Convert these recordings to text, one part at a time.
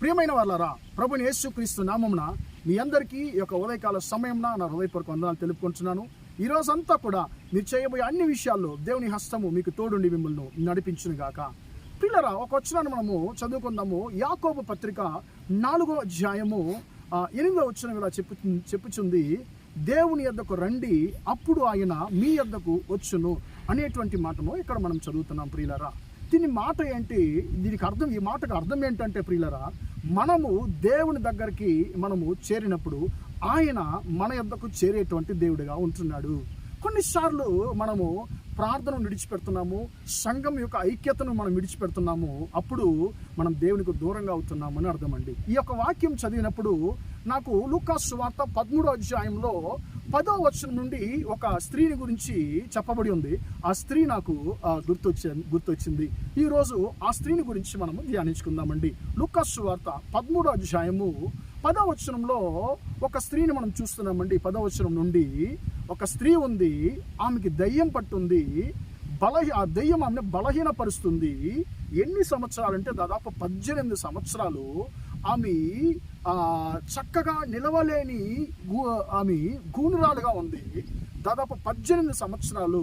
ప్రియమైన వాళ్ళారా, ప్రభుని యేసుక్రీస్తు నామమున మీ అందరికీ ఈ యొక్క ఉదయకాల సమయంలో నా హృదయపూర్వక వందనాలు తెలుపుకుంటున్నాను. ఈ రోజంతా కూడా మీరు చేయబోయే అన్ని విషయాల్లో దేవుని హస్తము మీకు తోడుండి మిమ్మల్ని నడిపించును గాక. పిల్లరా, ఒక వచనాన్ని మనము చదువుకుందాము. యాకోబు పత్రిక 4వ అధ్యాయము 8వ వచనం ఇలా చెప్పుచుంది, దేవుని యొద్దకు రండి, అప్పుడు ఆయన మీ యొద్దకు వచ్చును అనేటువంటి మాటను ఇక్కడ మనం చదువుతున్నాం. ప్రియులరా, దీని మాట ఏంటి? దీనికి అర్థం, ఈ మాటకు అర్థం ఏంటంటే ప్రియులరా, మనము దేవుని దగ్గరికి మనము చేరినప్పుడు ఆయన మన యొద్దకు చేరేటువంటి దేవుడిగా ఉంటున్నాడు. కొన్నిసార్లు మనము ప్రార్థనను విడిచిపెడుతున్నాము, సంఘం యొక్క ఐక్యతను మనం విడిచిపెడుతున్నాము, అప్పుడు మనం దేవునికి దూరంగా అవుతున్నాము అని అర్థం అండి. ఈ యొక్క వాక్యం చదివినప్పుడు నాకు లూకా సువార్త 13వ అధ్యాయంలో 10వ వచనం నుండి ఒక స్త్రీని గురించి చెప్పబడి ఉంది. ఆ స్త్రీ నాకు గుర్తొచ్చింది. ఈరోజు ఆ స్త్రీని గురించి మనము ధ్యానించుకుందామండి. లూకా సువార్త 13వ అధ్యాయము 10వ వచనంలో ఒక స్త్రీని మనం చూస్తున్నామండి. 10వ వచనం నుండి ఒక స్త్రీ ఉంది, ఆమెకి దయ్యం పట్టుంది. ఆ దయ్యం ఆమెను బలహీనపరుస్తుంది. ఎన్ని సంవత్సరాలంటే దాదాపు 18 సంవత్సరాలు ఆమె చక్కగా నిలవలేని ఆమె గూనురాలుగా ఉంది. దాదాపు 18 సంవత్సరాలు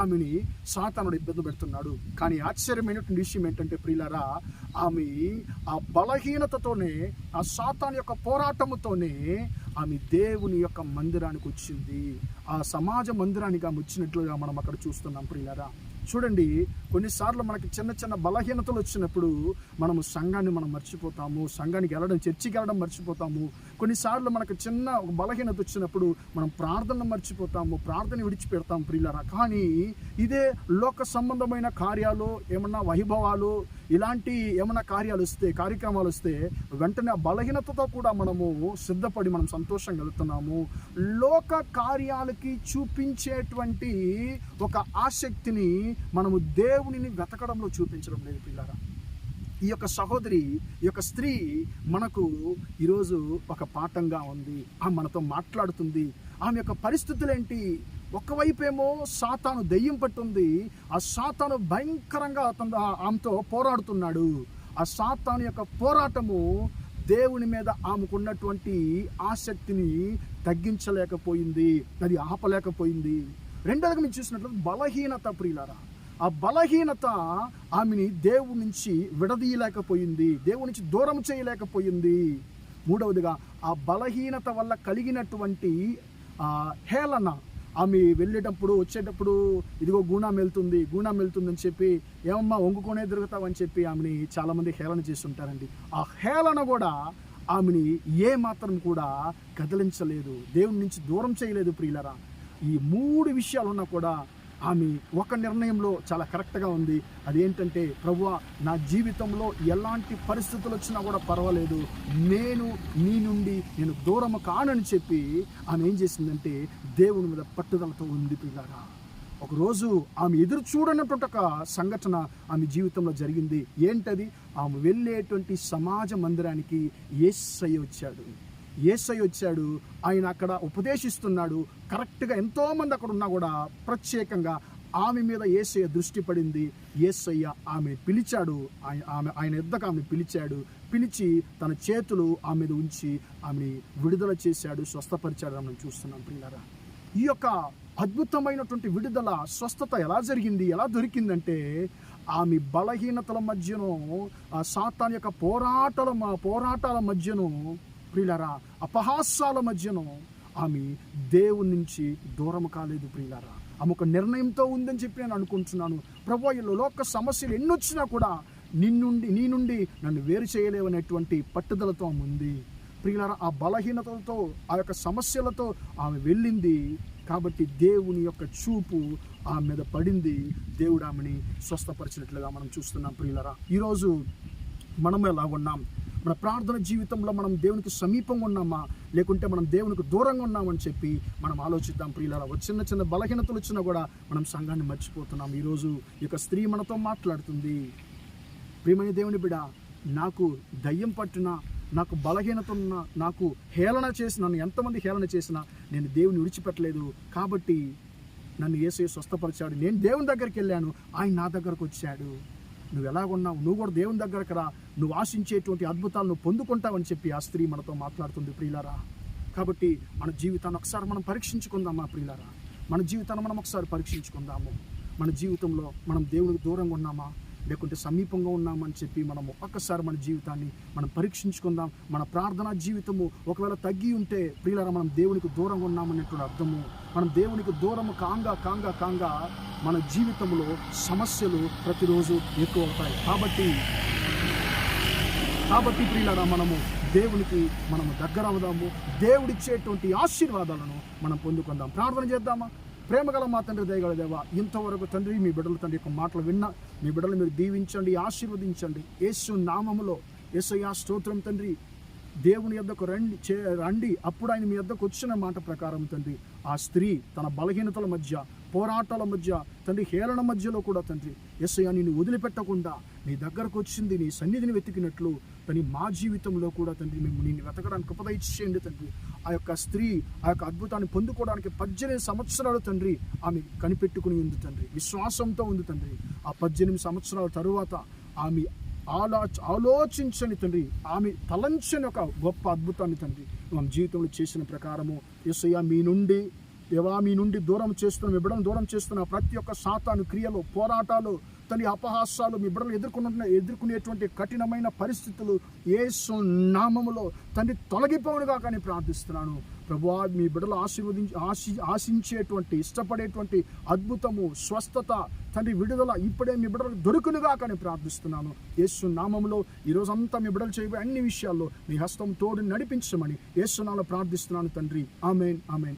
ఆమెని సాతానుడు ఇబ్బంది పెడుతున్నాడు. కానీ ఆశ్చర్యమైనటువంటి విషయం ఏంటంటే ప్రియులారా, ఆమె ఆ బలహీనతతోనే, ఆ సాతాను యొక్క పోరాటముతోనే ఆమె దేవుని యొక్క మందిరానికి వచ్చింది. ఆ సమాజ మందిరానికి ఆమె వచ్చినట్లుగా మనం అక్కడ చూస్తున్నాం. ప్రియులారా, చూడండి, కొన్నిసార్లు మనకి చిన్న చిన్న బలహీనతలు వచ్చినప్పుడు మనము సంఘాన్ని మనం మర్చిపోతాము, సంఘానికి వెళ్ళడం, చర్చికి వెళ్ళడం మర్చిపోతాము. కొన్నిసార్లు మనకు చిన్న ఒక బలహీనత వచ్చినప్పుడు మనం ప్రార్థనను మర్చిపోతాము, ప్రార్థన విడిచిపెడతాం. ప్రియులారా, కానీ ఇదే లోక సంబంధమైన కార్యాలు, ఏమన్నా వైభవాలు, ఇలాంటి ఏమన్నా కార్యక్రమాలు వస్తే వెంటనే ఆ బలహీనతతో కూడా మనము సిద్ధపడి మనం సంతోషంగా వెళ్తున్నాము. లోక కార్యాలకి చూపించేటువంటి ఒక ఆసక్తిని మనము దేవునిని వెతకడంలో చూపించడం లేదు. పిల్లారా, ఈ యొక్క సహోదరి, ఈ యొక్క స్త్రీ మనకు ఈరోజు ఒక పాఠంగా ఉంది. ఆమె మనతో మాట్లాడుతుంది. ఆమె యొక్క పరిస్థితులు ఏంటి? ఒకవైపేమో సాతాను దెయ్యం పట్టుంది. ఆ సాతాను భయంకరంగా ఆమెతో పోరాడుతున్నాడు. ఆ సాతాను యొక్క పోరాటము దేవుని మీద ఆమెకున్నటువంటి ఆసక్తిని తగ్గించలేకపోయింది, అది ఆపలేకపోయింది. రెండోదిగా మీరు చూసినట్లయితే బలహీనత. ప్రియులారా, ఆ బలహీనత ఆమెని దేవుడి నుంచి విడదీయలేకపోయింది, దేవుడి నుంచి దూరం చేయలేకపోయింది. మూడవదిగా ఆ బలహీనత వల్ల కలిగినటువంటి హేళన. ఆమె వెళ్ళేటప్పుడు, వచ్చేటప్పుడు ఇదిగో గూణం వెళ్తుంది అని చెప్పి, ఏమమ్మా వంగుకొనే తిరుగుతావని చెప్పి ఆమెని చాలామంది హేళన చేస్తుంటారండి. ఆ హేళన కూడా ఆమెని ఏ మాత్రం కూడా కదిలించలేదు, దేవుని నుంచి దూరం చేయలేదు. ప్రియులరా, ఈ 3 విషయాలు ఉన్నా కూడా ఆమె ఒక నిర్ణయంలో చాలా కరెక్ట్గా ఉంది. అదేంటంటే, ప్రభువా, నా జీవితంలో ఎలాంటి పరిస్థితులు వచ్చినా కూడా పర్వాలేదు, నేను నీ నుండి నేను దూరం కానని చెప్పి ఆమె ఏం చేసిందంటే దేవుని మీద పట్టుదలతో ఉంది. పిల్లారా, ఒకరోజు ఆమె ఎదురు చూడనటువంటి ఒక సంఘటన ఆమె జీవితంలో జరిగింది. ఏంటది? ఆమె వెళ్ళేటువంటి సమాజ మందిరానికి యేసయ్య వచ్చాడు. ఆయన అక్కడ ఉపదేశిస్తున్నాడు. కరెక్ట్గా ఎంతోమంది అక్కడ ఉన్నా కూడా ప్రత్యేకంగా ఆమె మీద యేసయ్య దృష్టి పడింది. యేసయ్య ఆమె పిలిచాడు, ఆయన యుద్ధకు ఆమె పిలిచి తన చేతులు ఆమె మీద ఉంచి ఆమెని విడుదల చేశాడు, స్వస్థపరిచాడు. మనం చూస్తున్నాం. ప్రియులారా, ఈ యొక్క అద్భుతమైనటువంటి విడుదల, స్వస్థత ఎలా జరిగింది, ఎలా దొరికిందంటే, ఆమె బలహీనతల మధ్యను, ఆ సాతాను యొక్క పోరాటాల మధ్యను, ప్రియులారా, అపహాసాల మధ్యను ఆమె దేవుని నుంచి దూరం కాలేదు. ప్రియులారా, ఆమె ఒక నిర్ణయంతో ఉందని చెప్పి నేను అనుకుంటున్నాను. ప్రభువా, ఈ లోక సమస్యలు ఎన్నొచ్చినా కూడా నీ నుండి నన్ను వేరు చేయలేవనేటువంటి పట్టుదలతో ఆమె ఉంది. ప్రియులారా, ఆ బలహీనతలతో, ఆ యొక్క సమస్యలతో ఆమె వెళ్ళింది. కాబట్టి దేవుని యొక్క చూపు ఆమె మీద పడింది. దేవుడు ఆమెని స్వస్థపరిచినట్లుగా మనం చూస్తున్నాం. ప్రియులారా, ఈరోజు మనం ఎలా ఉన్నాం? మన ప్రార్థన జీవితంలో మనం దేవునికి సమీపంగా ఉన్నామా, లేకుంటే మనం దేవునికి దూరంగా ఉన్నామని చెప్పి మనం ఆలోచిద్దాం. ప్రియులారా, చిన్న బలహీనతలు వచ్చినా కూడా మనం సంఘాన్ని మర్చిపోతున్నాం. ఈరోజు ఈ యొక్క స్త్రీ మనతో మాట్లాడుతుంది. ప్రియమైన దేవుని బిడ్డ, నాకు దయ్యం పట్టినా, నాకు బలహీనత ఉన్నా, నాకు హేళన చేసిన, నన్ను ఎంతమంది హేళన చేసినా నేను దేవుని విడిచిపెట్టలేదు. కాబట్టి నన్ను యేసయ్య స్వస్థపరిచాడు. నేను దేవుని దగ్గరికి వెళ్ళాను, ఆయన నా దగ్గరకు వచ్చాడు. నువ్వు ఎలాగున్నావు, నువ్వు కూడా దేవుని దగ్గరకు రా, నువ్వు ఆశించేటువంటి అద్భుతాలు నువ్వు పొందుకుంటావని చెప్పి ఆ స్త్రీ మనతో మాట్లాడుతుంది ప్రియులారా. కాబట్టి మన జీవితాన్ని ఒకసారి మనం పరీక్షించుకుందామా ప్రియులారా? మన జీవితాన్ని మనం ఒకసారి పరీక్షించుకుందాము. మన జీవితంలో మనం దేవునికి దూరంగా ఉన్నామా లేకుంటే సమీపంగా ఉన్నామని చెప్పి మనము ఒక్కసారి మన జీవితాన్ని మనం పరీక్షించుకుందాం. మన ప్రార్థనా జీవితము ఒకవేళ తగ్గి ఉంటే ప్రియులారా మనం దేవునికి దూరంగా ఉన్నామనేటువంటి అర్థము. మనం దేవునికి దూరము కాంగా మన జీవితంలో సమస్యలు ప్రతిరోజు ఎక్కువ అవుతాయి. కాబట్టి ప్రియులారా మనము దేవునికి మనము దగ్గర అవుదాము. దేవుడిచ్చేటువంటి ఆశీర్వాదాలను మనం పొందుకుందాం. ప్రార్థన చేద్దామా? ప్రేమగల మా తండ్రి, దయగల దేవా, ఇంతవరకు తండ్రి మీ బిడ్డల తండ్రి యొక్క మాటలు విన్నా మీ బిడ్డలు మీరు దీవించండి, ఆశీర్వదించండి. యేసు నామములో యేసయ్యా స్తోత్రం తండ్రి. దేవుని యొద్దకు రండి అప్పుడు ఆయన మీ యొద్దకు వచ్చిన మాట ప్రకారం తండ్రి ఆ స్త్రీ తన బలహీనతల మధ్య, పోరాటాల మధ్య తండ్రి, హేళన మధ్యలో కూడా తండ్రి యేసయ్యా నిన్ను వదిలిపెట్టకుండా నీ దగ్గరకు వచ్చింది, నీ సన్నిధిని వెతికినట్లు తండ్రి మా జీవితంలో కూడా తండ్రి మేము నిన్ను వెతకడానికి కృప దయచేయండి తండ్రి. ఆ యొక్క స్త్రీ ఆ యొక్క అద్భుతాన్ని పొందుకోవడానికి 18 సంవత్సరాలు తండ్రి ఆమె కనిపెట్టుకుని ఉంది తండ్రి, విశ్వాసంతో ఉంది తండ్రి. ఆ 18 సంవత్సరాల తరువాత ఆమె ఆలోచించని తండ్రి, ఆమె తలంచని ఒక గొప్ప అద్భుతాన్ని తండ్రి మన జీవితంలో చేసిన ప్రకారము యేసయ్యా మీ నుండి దూరం చేస్తున్న, మీ బిడ్డలను దూరం చేస్తున్న ప్రతి ఒక్క సాతాను క్రియలు, పోరాటాలు తండ్రి, అపహాసాలు మీ బిడ్డలు ఎదుర్కొనేటువంటి కఠినమైన పరిస్థితులు యేసు నామములో తండ్రి తొలగిపోవునుగా కానీ ప్రార్థిస్తున్నాను. ప్రభువా మీ బిడ్డలు ఆశించేటువంటి, ఇష్టపడేటువంటి అద్భుతము, స్వస్థత తండ్రి, విడుదల ఇప్పుడే మీ బిడ్డలకు దొరుకునుగా కానీ ప్రార్థిస్తున్నాను. యేసు నామములో ఈరోజంతా మీ బిడ్డలు చేయబోయే అన్ని విషయాల్లో మీ హస్తం తోడు నడిపించమని యేసు నామములో ప్రార్థిస్తున్నాను తండ్రి. ఆమేన్, ఆమేన్.